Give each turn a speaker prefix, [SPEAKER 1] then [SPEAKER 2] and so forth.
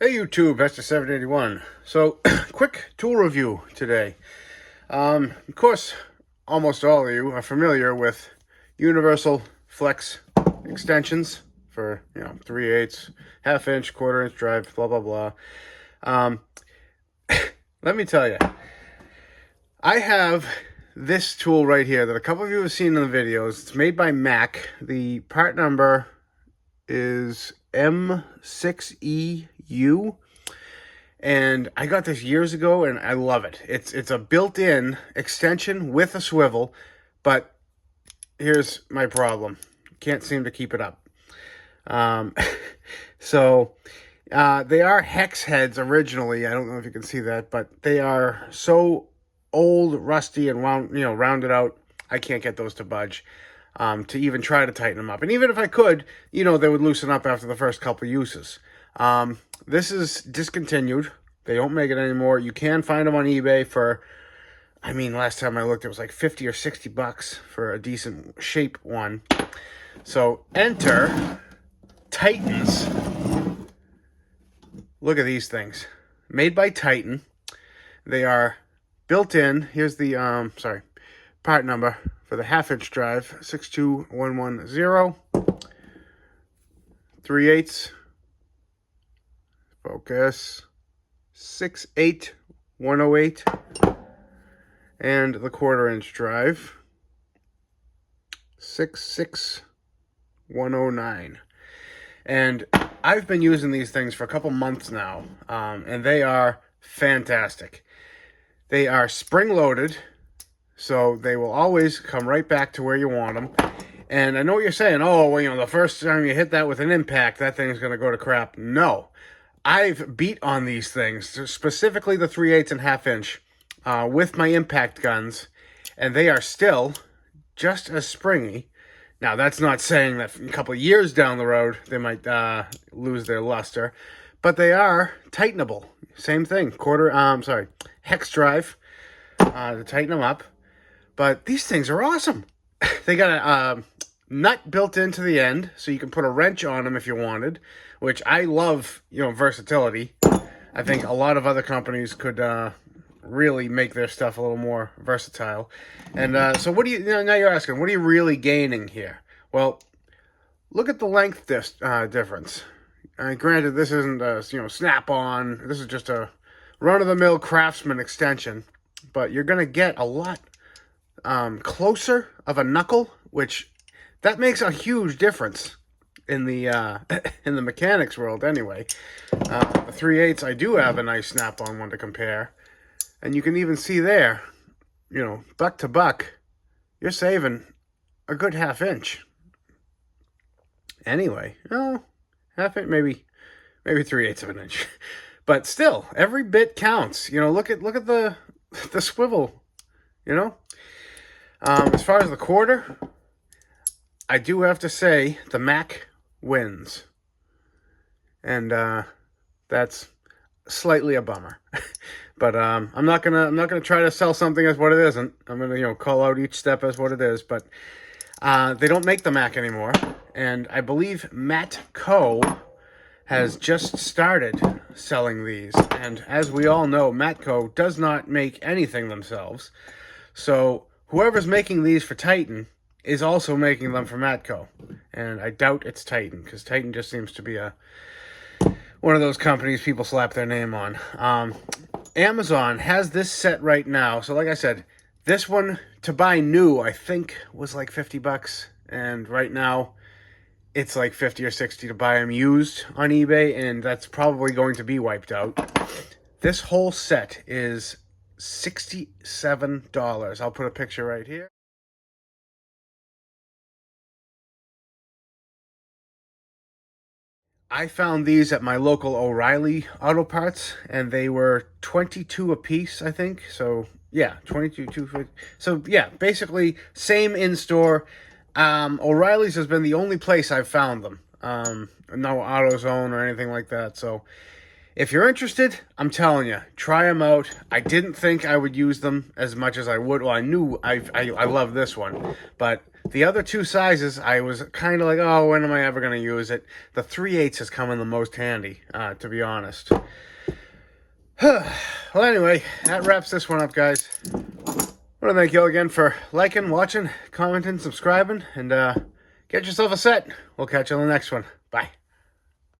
[SPEAKER 1] Hey YouTube, Hester781. So, quick tool review today. Of course, almost all of you are familiar with Universal Flex extensions for, 3/8, half-inch, quarter-inch drive, blah, blah, blah. Let me tell you, I have this tool right here that a couple of you have seen in the videos. It's made by Mac. The part number is M6EU. And I got this years ago, and I love it. It's a built-in extension with a swivel, but here's my problem. Can't seem to keep it up. They are hex heads originally. I don't know if you can see that, but they are so old, rusty, and rounded out. I can't get those to budge. To even try to tighten them up. And even if I could, they would loosen up after the first couple uses. This is discontinued. They don't make it anymore. You can find them on eBay for, last time I looked, it was like 50 or 60 bucks for a decent shape one. So enter Titans. Look at these things. Made by Titan. They are built in. Here's the, part number for the half-inch drive, 62110. 3/8. Focus. 68108. And the quarter-inch drive, 66109. And I've been using these things for a couple months now, and they are fantastic. They are spring-loaded, so they will always come right back to where you want them. And I know what you're saying, oh, well, the first time you hit that with an impact, that thing's going to go to crap. No. I've beat on these things, specifically the 3/8 and half-inch, with my impact guns, and they are still just as springy. Now, that's not saying that a couple of years down the road, they might lose their luster, but they are tightenable. Same thing, hex drive to tighten them up. But these things are awesome. They got a nut built into the end, so you can put a wrench on them if you wanted, which I love, versatility. I think a lot of other companies could really make their stuff a little more versatile. And so what do now you're asking, what are you really gaining here? Well, look at the length difference. Granted, this isn't a, snap-on. This is just a run-of-the-mill Craftsman extension. But you're going to get a lot closer of a knuckle, which that makes a huge difference in the in the mechanics world anyway. The 3/8, I do have a nice snap-on one to compare. And you can even see there, buck to buck, you're saving a good half-inch. Anyway, half-inch, maybe 3/8 of an inch. But still, every bit counts. Look at the swivel, As far as the quarter, I do have to say the Mac wins. And that's slightly a bummer. But I'm not gonna try to sell something as what it isn't. I'm gonna call out each step as what it is. But they don't make the Mac anymore, and I believe Matco has just started selling these. And as we all know, Matco does not make anything themselves. So whoever's making these for Titan is also making them for Matco. And I doubt it's Titan, because Titan just seems to be one of those companies people slap their name on. Amazon has this set right now. So like I said, this one to buy new, I think, was like 50 bucks. And right now, it's like 50 or 60 to buy them used on eBay. And that's probably going to be wiped out. This whole set is $67. I'll put a picture right here. I found these at my local O'Reilly Auto Parts, and they were $22 a piece, I think. So yeah, 22. So yeah, basically same in store. O'Reilly's has been the only place I've found them. No AutoZone or anything like that. So if you're interested, I'm telling you, try them out. I didn't think I would use them as much as I would. Well, I knew I love this one, but The other two sizes, I was kind of like, oh, when am I ever going to use it? The 3/8 has come in the most handy, to be honest. Well, anyway, that wraps this one up, guys. I want to thank you all again for liking, watching, commenting, subscribing, and get yourself a set. We'll catch you on the next one. Bye.